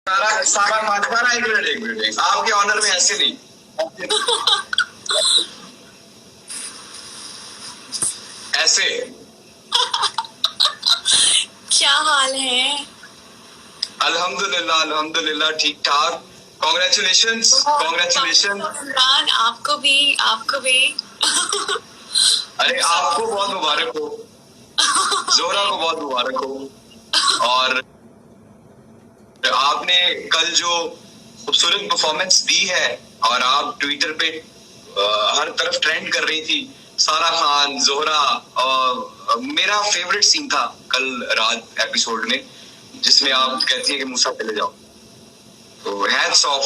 सारा सारा सारा एक मिनट आपके ऑनर में ऐसे नहीं। ऐसे क्या हाल है? अल्हम्दुलिल्लाह अल्हम्दुलिल्लाह ठीक ठाक। Congratulations congratulation. आपको भी आपको भी। अरे आपको बहुत मुबारक हो, जोहरा को बहुत मुबारक हो। और आपने कल जो खूबसूरत परफॉर्मेंस दी है और आप ट्विटर पे हर तरफ ट्रेंड कर रही थी, सारा खान, जोहरा। और मेरा फेवरेट सीन था कल रात एपिसोड में जिसमें आप कहती हैं कि मूसा चले जाओ। तो hats off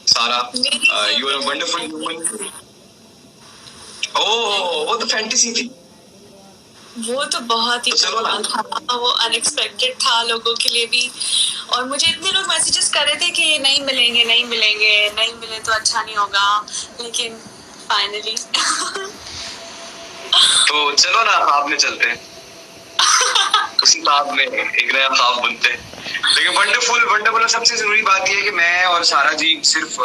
Sara, you are a wonderful human. Oh वो तो फैंटेसी थी, वो तो बहुत ही तो था, वो अनएक्सपेक्टेड था लोगों के लिए भी। और मुझे इतने लोग मैसेजेस कर रहे थे कि नहीं मिलेंगे नहीं मिलेंगे, नहीं मिले तो अच्छा नहीं होगा, लेकिन फाइनली तो चलो ना ख्वाब में चलते हैं। उसी ख्वाब में एक नया ख्वाब बुनते हैं। लेकिन वंडरफुल वंडरफुल। सबसे जरूरी बात यह है कि मैं और सारा जी सिर्फ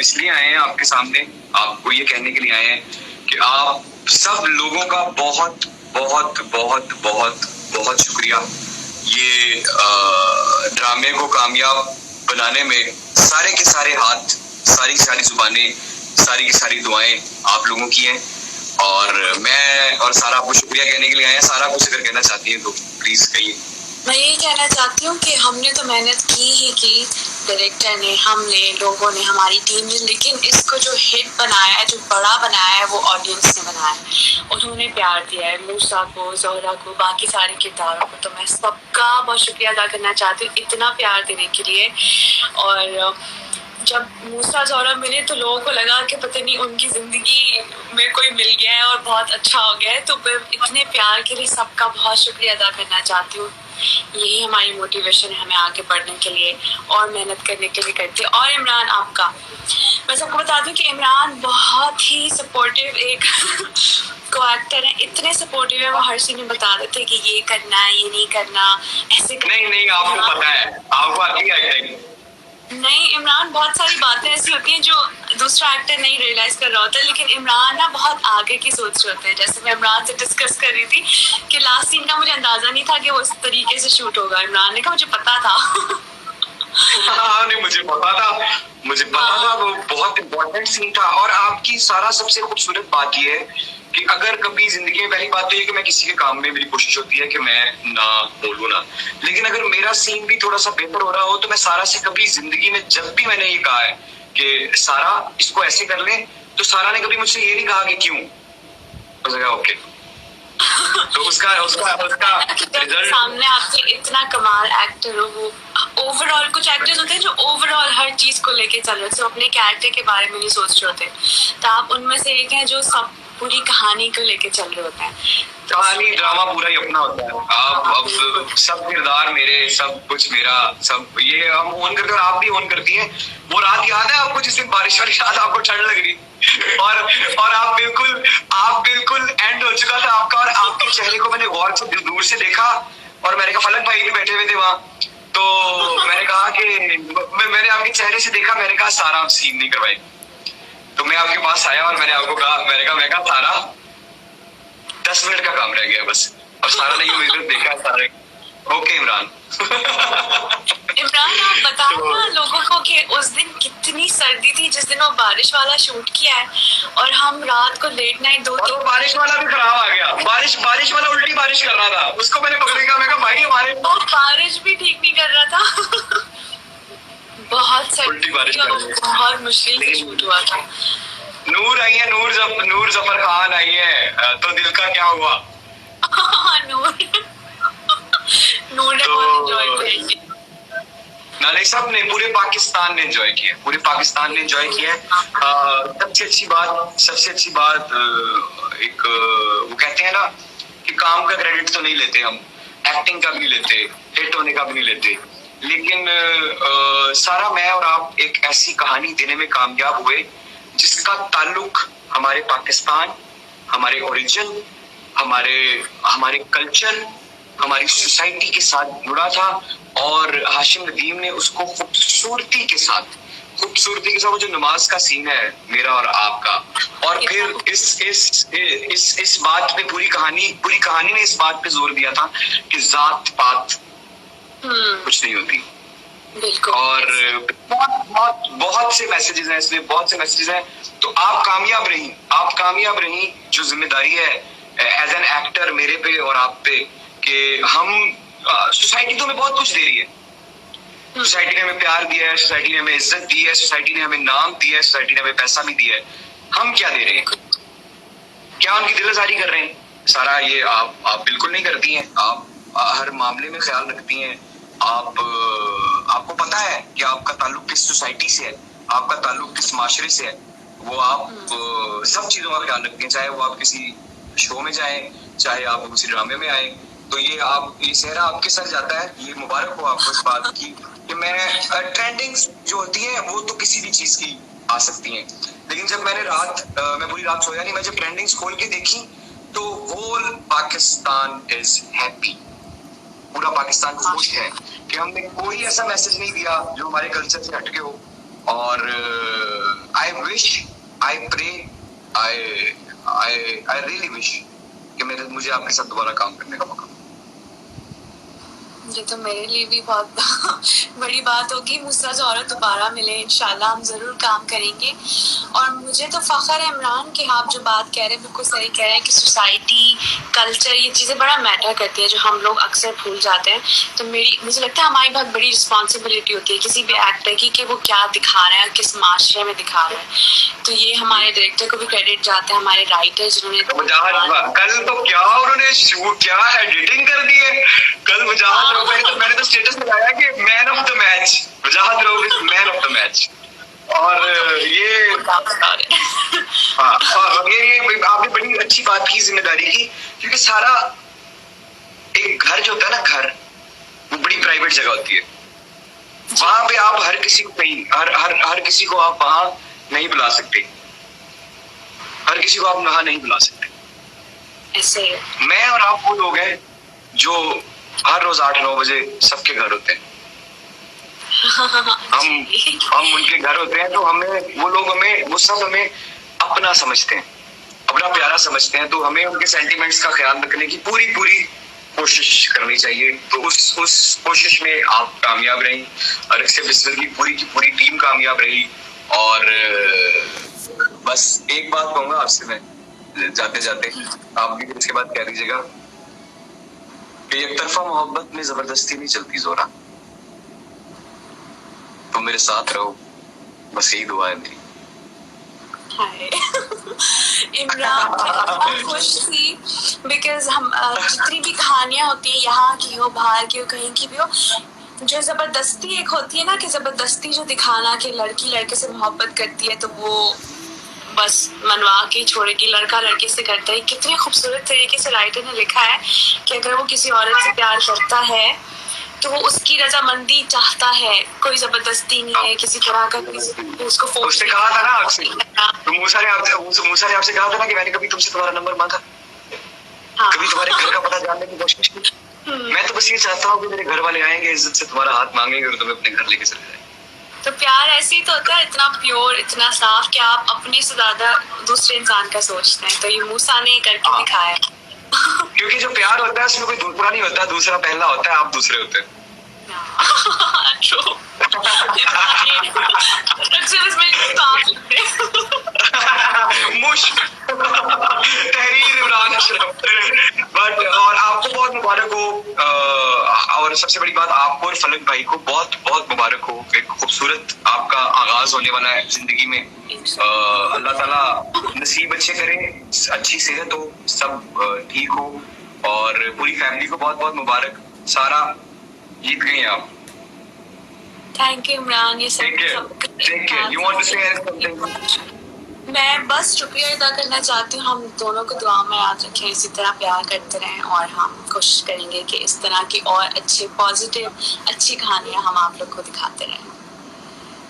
इसलिए आए हैं आपके सामने, आपको ये कहने के लिए आए हैं कि आप सब लोगों का बहुत बहुत बहुत बहुत बहुत शुक्रिया। ये ड्रामे को कामयाब बनाने में सारे के सारे हाथ, सारी सारी जुबानें, सारी की सारी दुआएं आप लोगों की हैं। और मैं और सारा आपको शुक्रिया कहने के लिए आए हैं। सारा कुछ अगर कहना चाहती है तो प्लीज कहिए। मैं यही कहना चाहती हूँ कि हमने तो मेहनत की ही की, डायरेक्टर ने, हमने, लोगों ने, हमारी टीम ने, लेकिन इसको जो हिट बनाया है, जो बड़ा बनाया है, वो ऑडियंस ने बनाया है। उन्होंने प्यार दिया है मूसा को, जोहरा को, बाकी सारे किरदारों को। तो मैं सबका बहुत शुक्रिया अदा करना चाहती हूँ इतना प्यार देने के लिए। और जब मूसा जोहरा मिले तो लोगों को लगा कि पता नहीं उनकी जिंदगी में कोई मिल गया है और बहुत अच्छा हो गया है। तो इतने प्यार के लिए सबका बहुत शुक्रिया अदा करना चाहती हूँ। यही हमारी मोटिवेशन है हमें आगे बढ़ने के लिए और मेहनत करने के लिए करती है। और इमरान आपका, मैं सबको बता दूं कि इमरान बहुत ही सपोर्टिव एक को एक्टर है, इतने सपोर्टिव है। वो हर सीन में बता देते कि ये करना है, ये नहीं करना, ऐसे करना। नहीं आपको पता है, आपको आती है। नहीं, इमरान बहुत सारी बातें ऐसी होती हैं जो दूसरा एक्टर नहीं रियलाइज कर रहा होता, लेकिन इमरान ना बहुत आगे की सोच रहे होते हैं। जैसे मैं इमरान से डिस्कस कर रही थी कि लास्ट सीन का मुझे अंदाजा नहीं था कि वो इस तरीके से शूट होगा। इमरान ने कहा मुझे पता था। हाँ नहीं मुझे पता था वो बहुत इम्पोर्टेंट सीन था। और आपकी सारा सबसे खूबसूरत बात ये है कि अगर कभी जिंदगी में, पहली बात तो ये कि मैं किसी के काम में मेरी कोशिश होती है कि मैं ना बोलूं ना, लेकिन अगर मेरा सीन भी थोड़ा सा बेहतर हो रहा हो तो मैं सारा से कभी जिंदगी में, जब भी मैंने ये कहा है कि सारा इसको ऐसे कर ले, तो सारा ने कभी मुझसे ये नहीं कहा कि क्यों। ओके तो उसका रिजल्ट सामने आपके इतना कमाल एक्टर हो। वो ओवरऑल, कुछ एक्टर्स होते हैं जो ओवरऑल हर चीज को लेके चल रहे थे, अपने कैरेक्टर के बारे में नहीं सोच रहे होते। तो आप उनमें से एक हैं जो सब पूरी कहानी को लेके चल रहे होते हैं। कहानी ड्रामा पूरा ही अपना होता है। आप अब सब किरदार मेरे, सब कुछ मेरा, सब ये हम ओन करते हैं और आप भी ओन करती हैं। वो रात याद है आपको जिस दिन बारिश वाली रात आपको ठंड लग रही और आप बिल्कुल एंड हो चुका था आपका, और आपके चेहरे को मैंने गौर से दूर से देखा और मैंने कहा फलक भाई भी बैठे हुए थे वहां, तो मैंने कहा कि मैंने आपके चेहरे से देखा, मैंने कहा सारा सीन नहीं करवाई। तो मैं आपके पास आया और मैंने आपको कहा, मैंने कहा सारा 10 मिनट का काम रह गया बस। और सारा ने ये देखा सारा। ओके इमरान। इमरान आप बताओ ना लोगों को कि उस दिन कितनी सर्दी थी जिस दिन वो बारिश वाला शूट किया है, और हम रात को लेट नाइट और बारिश वाला भी खराब आ गया। बारिश वाला उल्टी बारिश कर रहा था, उसको मैंने पकड़ेगा, मैं कहा भाई हमारे बारिश भी ठीक नहीं कर रहा था। बहुत सर्दी, बहुत मुश्किल से शूट हुआ था। नूर आई है, नूर जफर खान आई है, तो दिल का क्या हुआ। नूर ने बहुत एंजॉय किया। नहीं सब ने, पूरे पाकिस्तान ने एंजॉय किया, पूरे पाकिस्तान ने एंजॉय किया। सबसे अच्छी बात एक वो कहते हैं ना कि काम का क्रेडिट तो नहीं लेते हम, एक्टिंग का भी नहीं लेते, हिट होने का भी नहीं लेते, लेकिन सारा, मैं और आप एक ऐसी कहानी देने में कामयाब हुए जिसका ताल्लुक हमारे पाकिस्तान, हमारे ओरिजिन, हमारे कल्चर, हमारी सोसाइटी के साथ जुड़ा था। और हाशिम नदीम ने उसको खूबसूरती के साथ वो जो नमाज का सीन है मेरा और आपका, और फिर इस बात पे पूरी कहानी ने इस बात पे जोर दिया था कि जात पात कुछ नहीं होती। बिल्कुल। और बहुत से मैसेजेस हैं इसमें, बहुत से मैसेजेस हैं। तो आप कामयाब रही जो जिम्मेदारी है एज एन एक्टर मेरे पे और आप पे, कि हम सोसाइटी तो हमें बहुत कुछ दे रही है, सोसाइटी ने हमें प्यार दिया है, सोसाइटी ने हमें इज्जत दी है, सोसाइटी ने हमें नाम दिया है, सोसाइटी ने हमें पैसा भी दिया है। हम क्या दे रहे हैं? क्या उनकी दिलजारी कर रहे हैं? सारा ये आप बिल्कुल नहीं करती हैं। आप हर मामले में ख्याल रखती हैं। आपको पता है कि आपका ताल्लुक किस सोसाइटी से है, आपका ताल्लुक किस माशरे से है। वो आप सब चीजों का ख्याल रखती हैं, चाहे वो आप किसी शो में जाए, चाहे आप किसी ड्रामे में आए। तो ये सेहरा आपके सर जाता है। ये मुबारक हो आपको इस बात की कि मैं ट्रेंडिंग जो होती है वो तो किसी भी चीज की आ सकती हैं, लेकिन जब मैं पूरी रात सोया नहीं, मैं जब ट्रेंडिंग्स खोल के देखी तो होल पाकिस्तान इज हैप्पी। पूरा पाकिस्तान खुश है कि हमने कोई ऐसा मैसेज नहीं दिया जो हमारे कल्चर से हटके हो। और I pray, I really wish कि मुझे आपके साथ दोबारा काम करने का मौका। ये तो मेरे लिए भी बहुत बड़ी बात होगी। मूसा ज़ोहरा दोबारा मिले इंशाल्लाह, हम जरूर काम करेंगे। और मुझे तो फख्र है इमरान कि आप जो बात कह रहे हैं बिल्कुल सही कह रहे हैं कि सोसाइटी, कल्चर, ये चीज़ें बड़ा मैटर करती है जो हम लोग अक्सर भूल जाते हैं। तो मुझे लगता है हमारी बहुत बड़ी रिस्पॉन्सिबिलिटी होती है किसी भी एक्टर की कि वो क्या दिखा रहे हैं, किस माशरे में दिखा रहे हैं। तो ये हमारे डायरेक्टर को भी क्रेडिट जाता है, हमारे राइटर जिन्होंने कल तो क्या उन्होंने क्या एडिटिंग कर दी है। कल मैंने तो स्टेटस लगाया कि man of the match, Wajahat Rauf is man of the match. और ये आपने बड़ी अच्छी बात की जिम्मेदारी की, क्योंकि सारा एक घर जो होता है ना, घर वो बड़ी प्राइवेट जगह होती है। वहां पे आप हर किसी को नहीं, हर किसी को आप वहां नहीं बुला सकते, हर किसी को आप वहां नहीं बुला सकते। ऐसे मैं और आप वो लोग हैं जो हर रोज 8-9 बजे सबके घर होते हैं। हम उनके घर होते हैं, तो वो सब हमें अपना समझते हैं, अपना प्यारा समझते हैं। तो हमें उनके सेंटिमेंट्स का ख्याल रखने की पूरी कोशिश करनी चाहिए। तो उस कोशिश में आप कामयाब रही, और इससे बिस्मिल की पूरी टीम कामयाब रही। और बस एक बात कहूंगा आपसे मैं जाते जाते, आप भी इसके बाद कह दीजिएगा कि एक तरफा मोहब्बत में जबरदस्ती नहीं चलती ज़ोरा, तो मेरे साथ रहो, बस यही दुआ है मेरी। इमरान मैं खुश थी बिकॉज हम जितनी भी कहानियां होती है, यहाँ की हो, बाहर की हो, कहीं की भी हो, जो जबरदस्ती एक होती है ना, कि जबरदस्ती जो दिखाना कि लड़की लड़के से मोहब्बत करती है तो वो बस मनवा के छोड़ेगी, लड़का लड़के से करता है। कितने खूबसूरत तरीके से राइटर ने लिखा है कि अगर वो किसी औरत से प्यार करता है तो वो उसकी रजामंदी चाहता है, कोई जबरदस्ती नहीं है किसी तरह का। उसको उसने कहा था ना आपसे, तो मूसा ने आपसे कहा था ना कि मैंने कभी तुमसे तुम्हारा नंबर मांगा, कभी तुम्हारे घर का पता जानने की कोशिश की। मैं तो बस ये चाहता हूँ कि मेरे घर वाले आएंगे, इज्जत से तुम्हारा हाथ मांगेंगे और तुम्हें अपने घर लेके चले जाएंगे। तो प्यार ऐसे ही तो होता है, इतना प्योर, इतना साफ कि आप अपने से ज्यादा दूसरे इंसान का सोचते हैं। तो ये मूसा ने करके दिखाया। क्योंकि जो प्यार होता है उसमें कोई दूसरा नहीं होता, दूसरा पहला होता है, आप दूसरे होते हैं। और आपको बहुत मुबारक हो, और सबसे बड़ी बात आपको और फलक भाई को बहुत बहुत मुबारक हो। एक खूबसूरत आपका आगाज होने वाला है जिंदगी में। अल्लाह ताला नसीब अच्छे करे, अच्छी सेहत हो, सब ठीक हो, और पूरी फैमिली को बहुत बहुत मुबारक। सारा जीत गई आप। Thank you Imran. ये सब You want to say something? मैं बस शुक्रिया अदा करना चाहती हूँ। हम दोनों को दुआ में याद रखें, इसी तरह प्यार करते रहें, और हम कोशिश करेंगे कि इस तरह की और अच्छे पॉजिटिव अच्छी कहानियां हम आप लोग को दिखाते रहें।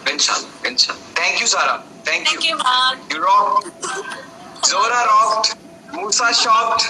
इंशाल्लाह। थैंक यू सारा, thank you Imran. You rocked. Zora rocked. Musa shocked.